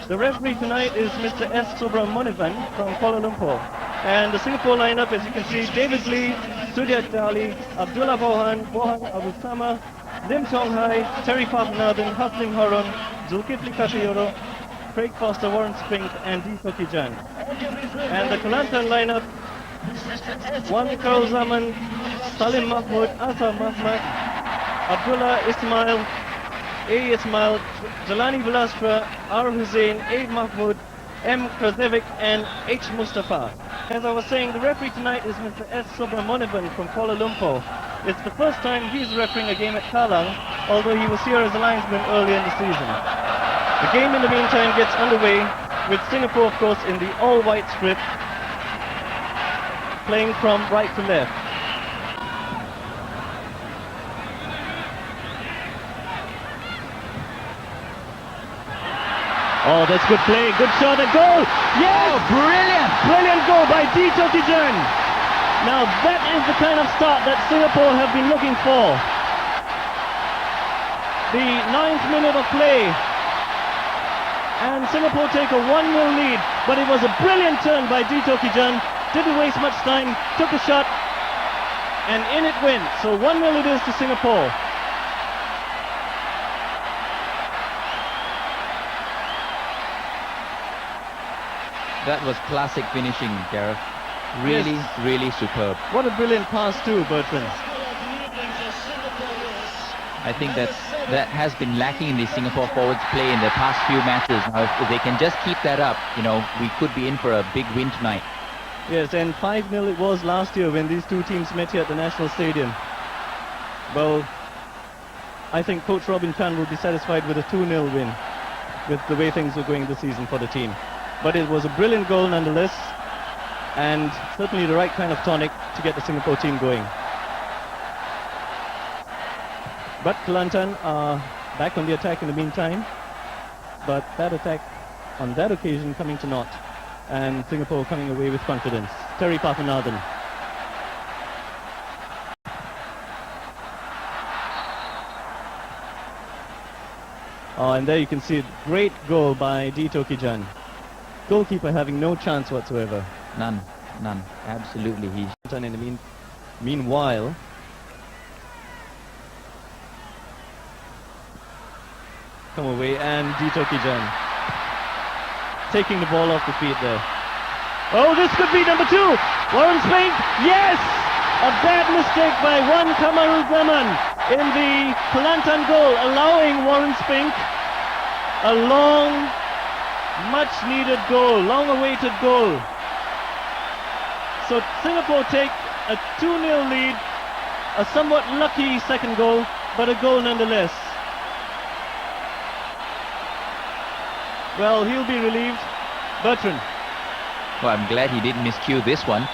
The referee tonight is Mr. S. Subramanivan from Kuala Lumpur. And the Singapore lineup, as you can see, David Lee, Suryat Dali, Abdullah Bohan, Bohan Abu Sama, Lim Chong Hai, Terry Papanathan, Haslim Harun, Zulkifli Katayoro, Craig Foster, Warren Spink, and D. Tokijan. And the Kelantan lineup, Wan Karl Zaman, Salim Mahmood, Azhar Mahmoud, Abdullah Ismail, A. Ismail, Jalani Vilastra, R. Hussain, A. Mahmood, M. Krazevic, and H. Mustafa. As I was saying, the referee tonight is Mr. S. Subramanivan from Kuala Lumpur. It's the first time he's refereeing a game at Kallang, although he was here as a linesman earlier in the season. The game in the meantime gets underway with Singapore, of course, in the all-white strip, playing from right to left. Oh, that's good play, good shot, a goal! Yes! Oh, brilliant! Brilliant goal by D. Tokijan. Now that is the kind of start that Singapore have been looking for. The 9th minute of play. And Singapore take a 1-0 lead, but it was a brilliant turn by D. Tokijan. Didn't waste much time, took a shot, and in it went. So 1-0 it is to Singapore. That was classic finishing, Gareth. Really, Yes. really superb. What a brilliant pass too, Bertrand. I think that has been lacking in the Singapore forwards play in the past few matches. Now, if they can just keep that up, you know, we could be in for a big win tonight. Yes, and 5-0 it was last year when these two teams met here at the National Stadium. Well, I think Coach Robin Chan will be satisfied with a 2-0 win with the way things were going this season for the team. But it was a brilliant goal nonetheless, and certainly the right kind of tonic to get the Singapore team going. But Kelantan are back on the attack in the meantime, but that attack on that occasion coming to naught, and Singapore coming away with confidence. Terry Papanathan. Oh, and there you can see a great goal by D. Tokijan. Goalkeeper having no chance whatsoever. None, absolutely. In the meanwhile, come away, and D. Tokijan taking the ball off the feet there. Oh, this could be number 2. Warren Spink, yes! A bad mistake by Wan Kamarul Zaman in the Kelantan goal, allowing Warren Spink a long, much-needed goal, long-awaited goal. So Singapore take a 2-0 lead, a somewhat lucky second goal, but a goal nonetheless. Well, he'll be relieved. Bertrand. Well, I'm glad he didn't miscue this one.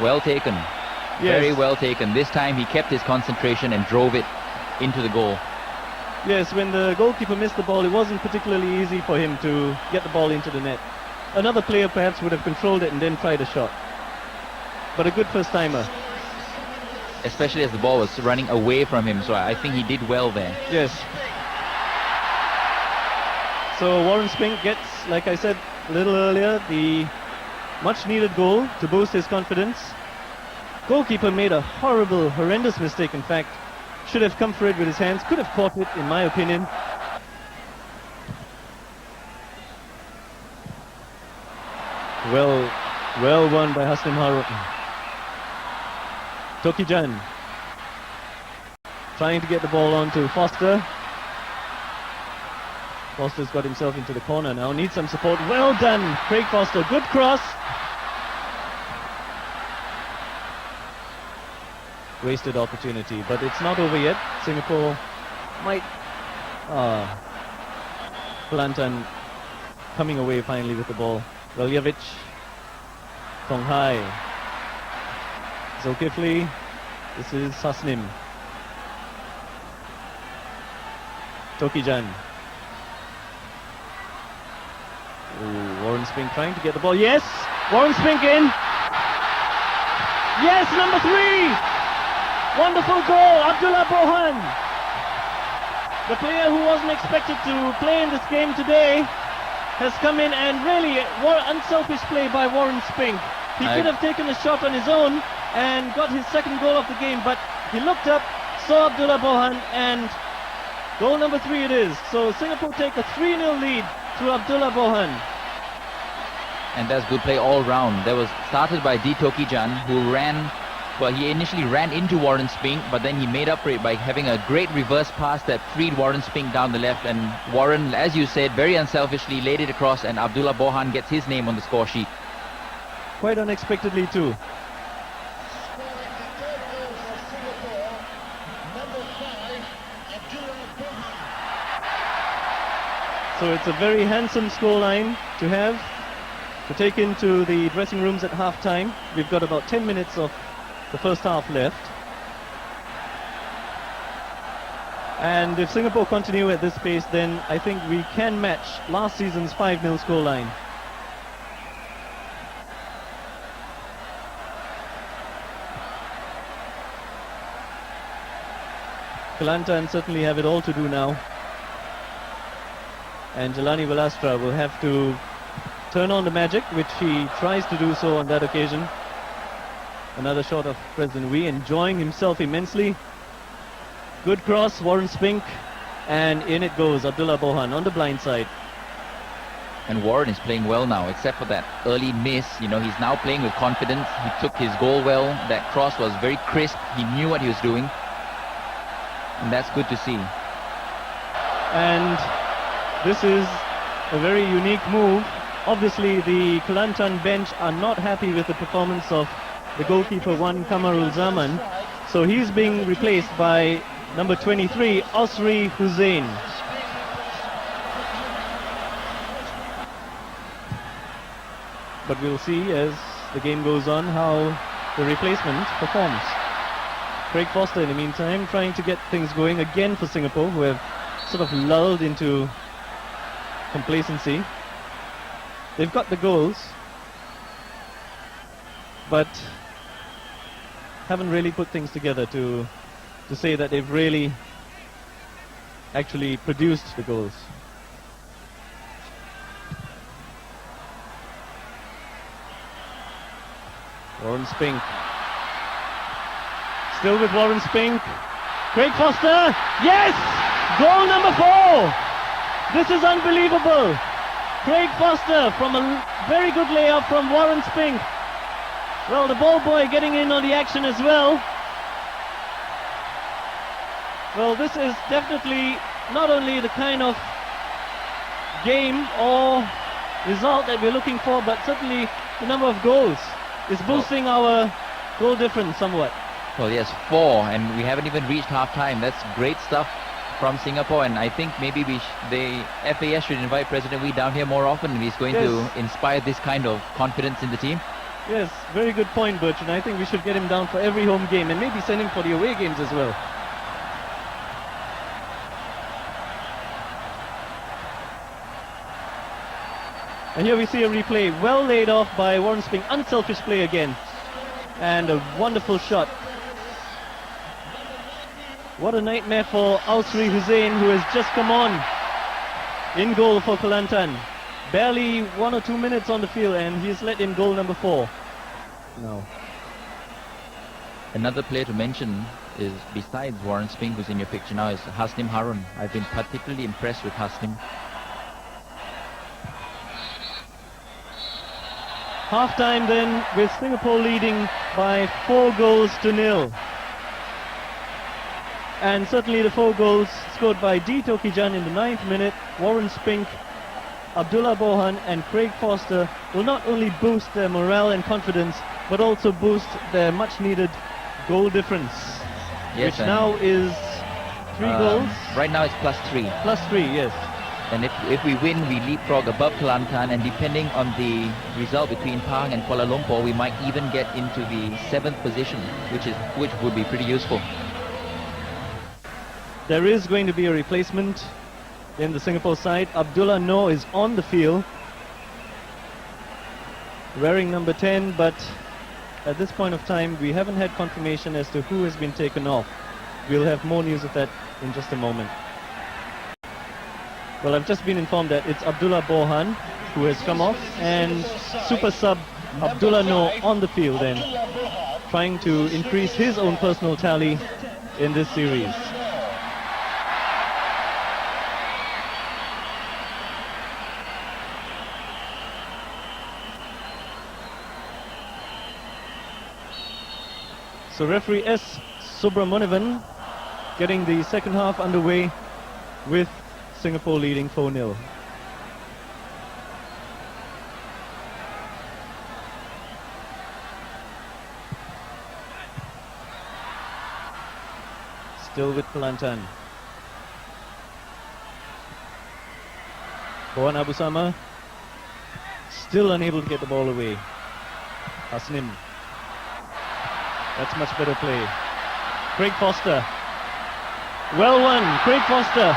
Well taken. Yes. Very well taken. This time he kept his concentration and drove it into the goal. Yes, when the goalkeeper missed the ball, it wasn't particularly easy for him to get the ball into the net. Another player perhaps would have controlled it and then tried a shot. But a good first-timer. Especially as the ball was running away from him, so I think he did well there. Yes. So Warren Spink gets, like I said a little earlier, the much-needed goal to boost his confidence. Goalkeeper made a horrible, horrendous mistake, in fact. Should have come for it with his hands, could have caught it, in my opinion. Well won by Haslim Harun. Tokijan trying to get the ball on to Foster. Foster's got himself into the corner now, needs some support. Well done, Craig Foster, good cross. Wasted opportunity, but it's not over yet. Singapore might... Kelantan coming away finally with the ball. Veljevic, Tong Hai, Zulkifli, this is Hasnim. Tokijan. Ooh, Warren Spink trying to get the ball. Yes! Warren Spink in! Yes, number 3! Wonderful goal, Abdullah Bohan! the player who wasn't expected to play in this game today, has come in and really unselfish play by Warren Spink. He could have taken a shot on his own and got his second goal of the game, but he looked up, saw Abdullah Bohan, and goal number 3 it is. So Singapore take a 3-0 lead through Abdullah Bohan. And that's good play all round. That was started by Tokijan, who ran, well, he initially ran into Warren Spink, but then he made up for it by having a great reverse pass that freed Warren Spink down the left, and Warren, as you said, very unselfishly laid it across, and Abdullah Bohan gets his name on the score sheet. Quite unexpectedly too. So it's a very handsome scoreline to have, to take into the dressing rooms at half-time. We've got about 10 minutes of the first half left. And if Singapore continue at this pace, then I think we can match last season's 5-0 scoreline. Kelantan certainly have it all to do now. And Jelani Velastra will have to turn on the magic, which he tries to do so on that occasion. Another shot of President Wee, enjoying himself immensely. Good cross, Warren Spink, and in it goes Abdullah Bohan on the blind side. And Warren is playing well now, except for that early miss. You know, he's now playing with confidence. He took his goal well. That cross was very crisp. He knew what he was doing. And that's good to see. And this is a very unique move. Obviously, the Kelantan bench are not happy with the performance of the goalkeeper, Wan Kamarul Zaman. So he's being replaced by number 23, Osri Hussain. But we'll see as the game goes on how the replacement performs. Craig Foster, in the meantime, trying to get things going again for Singapore, who have sort of lulled into complacency. They've got the goals, but haven't really put things together to say that they've really actually produced the goals. Warren Spink. Still with Warren Spink. Craig Foster. Yes! Goal number 4! This is unbelievable. Craig Foster from a very good layup from Warren Spink. Well, the ball boy getting in on the action as well. Well, this is definitely not only the kind of game or result that we're looking for, but certainly the number of goals is boosting our goal difference somewhat. Well, yes, 4, and we haven't even reached half-time. That's great stuff from Singapore, and I think maybe the FAS should invite President Wee down here more often. He's going to inspire this kind of confidence in the team. Yes, very good point, Bertrand. I think we should get him down for every home game and maybe send him for the away games as well. And here we see a replay, well laid off by Warren Spink, unselfish play again, and a wonderful shot. What a nightmare for Osri Hussain, who has just come on in goal for Kelantan. Barely 1 or 2 minutes on the field, and he's let in goal number 4. No. Another player to mention is, besides Warren Spink, who's in your picture now, is Hasnim Harun. I've been particularly impressed with Hasnim. Half-time then, with Singapore leading by 4-0. And certainly the 4 goals scored by Tokijan in the 9th minute, Warren Spink, Abdullah Bohan and Craig Foster will not only boost their morale and confidence, but also boost their much-needed goal difference, yes, which now is 3 goals. Right now it's +3. +3, yes. And if we win, we leapfrog above Kelantan, and depending on the result between Pahang and Kuala Lumpur, we might even get into the 7th position, which would be pretty useful. There is going to be a replacement in the Singapore side. Abdullah Noor is on the field, wearing number 10, but at this point of time we haven't had confirmation as to who has been taken off. We'll have more news of that in just a moment. Well, I've just been informed that it's Abdullah Bohan who has come off, and super sub Abdullah Noor on the field then, trying to increase his own personal tally in this series. So referee S. Subramanivan getting the second half underway with Singapore leading 4-0. Still with Kelantan. Bohan Abu Sama still unable to get the ball away. Hasnim. That's much better play. Craig Foster. Well won, Craig Foster.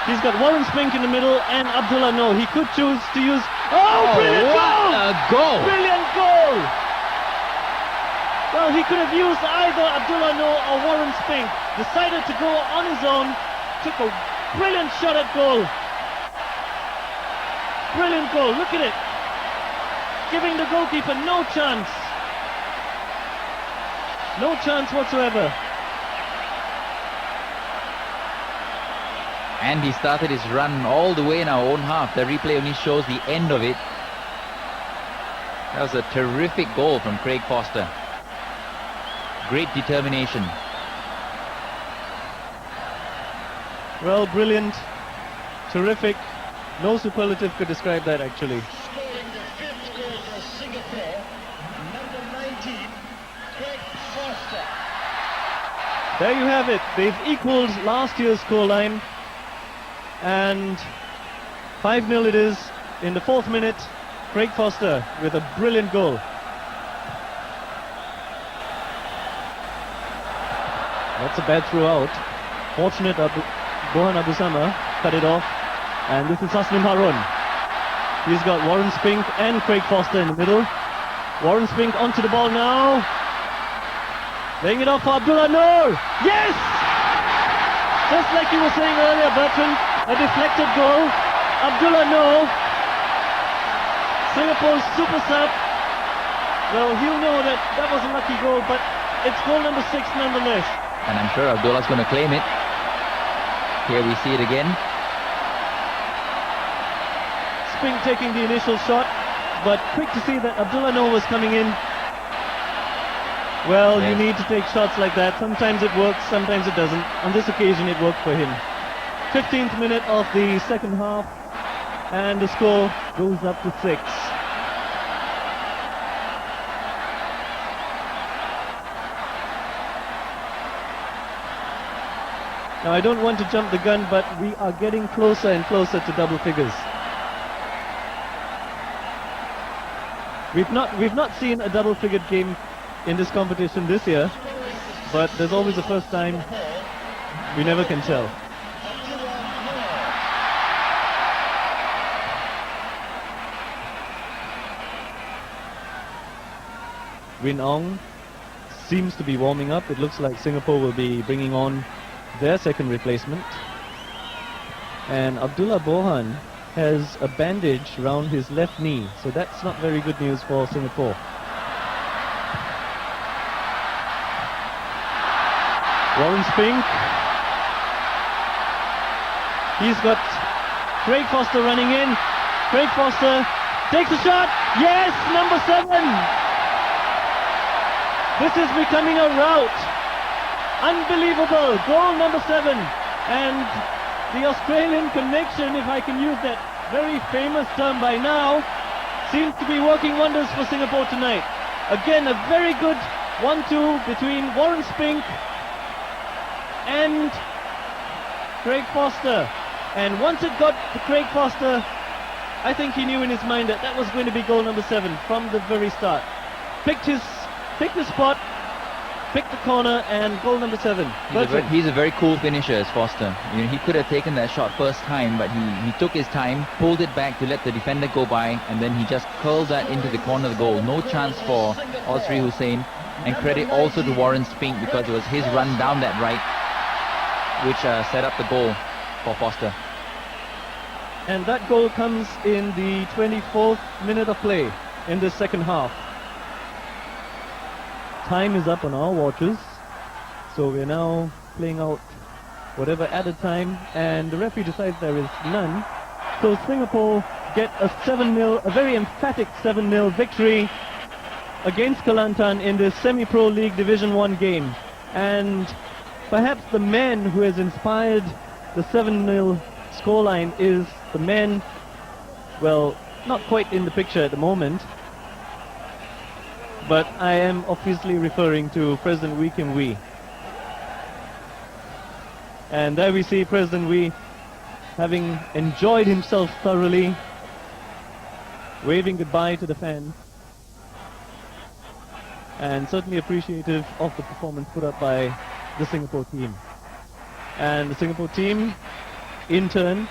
He's got Warren Spink in the middle and Abdullah Noor. He could choose to use... Oh, brilliant goal! What a goal! Brilliant goal! Well, he could have used either Abdullah Noor or Warren Spink. Decided to go on his own. Took a brilliant shot at goal. Brilliant goal, look at it. Giving the goalkeeper no chance. No chance whatsoever. And he started his run all the way in our own half. The replay only shows the end of it. That was a terrific goal from Craig Foster. Great determination. Well, brilliant, terrific. No superlative could describe that actually. Scoring the 5th goal for Singapore, number 19, Craig Foster. There you have it. They've equaled last year's scoreline. And 5-0 it is in the 4th minute. Craig Foster with a brilliant goal. That's a bad throw out. Fortunate Bohan Abu Sama cut it off. And this is Hasnim Harun. He's got Warren Spink and Craig Foster in the middle. Warren Spink onto the ball now. Laying it off for Abdullah Noor. Yes! Just like you were saying earlier, Bertrand, a deflected goal. Abdullah Noor, Singapore's super sub. Well, he'll know that that was a lucky goal, but it's goal number 6 nonetheless. And I'm sure Abdullah's going to claim it. Here we see it again. Spink taking the initial shot, but quick to see that Abdullah Noor was coming in. Well, you need to take shots like that. Sometimes it works, sometimes it doesn't. On this occasion, it worked for him. 15th minute of the second half, and the score goes up to 6. Now, I don't want to jump the gun, but we are getting closer and closer to double figures. We've not seen a double-figured game in this competition this year, but there's always a first time. We never can tell. Win Ong seems to be warming up. It looks like Singapore will be bringing on their second replacement. And Abdullah Bohan has a bandage around his left knee, so that's not very good news for Singapore. Warren Spink. He's got Craig Foster running in. Craig Foster takes a shot. Yes, number 7. This is becoming a rout. Unbelievable. Goal number 7. And the Australian connection, if I can use that very famous term by now, seems to be working wonders for Singapore tonight. Again, a very good 1-2 between Warren Spink and Craig Foster. And once it got to Craig Foster, I think he knew in his mind that that was going to be goal number 7 from the very start. Picked his spot, picked the corner, and goal number 7. He's a very cool finisher, as Foster. You know, he could have taken that shot first time, but he took his time, pulled it back to let the defender go by, and then he just curled that into the corner of the goal. No chance for Osri Hussain, and credit also to Warren Spink, because it was his run down that right which set up the goal for Foster. And that goal comes in the 24th minute of play in the second half. Time is up on our watches, so we're now playing out whatever added time, and the referee decides there is none. So Singapore get a 7-0, a very emphatic 7-0 victory against Kelantan in this Semi-Pro League Division 1 game. And perhaps the man who has inspired the 7-0 scoreline is the man, well, not quite in the picture at the moment, but I am obviously referring to President Wee Kim Wee. And there we see President Wee having enjoyed himself thoroughly, waving goodbye to the fans, and certainly appreciative of the performance put up by the Singapore team. And the Singapore team, in turn,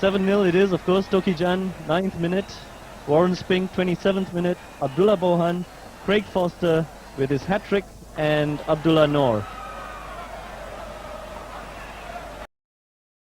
7-0 it is, of course. Tokijan, 9th minute. Warren Spink, 27th minute. Abdullah Bohan, Craig Foster with his hat-trick, and Abdullah Noor.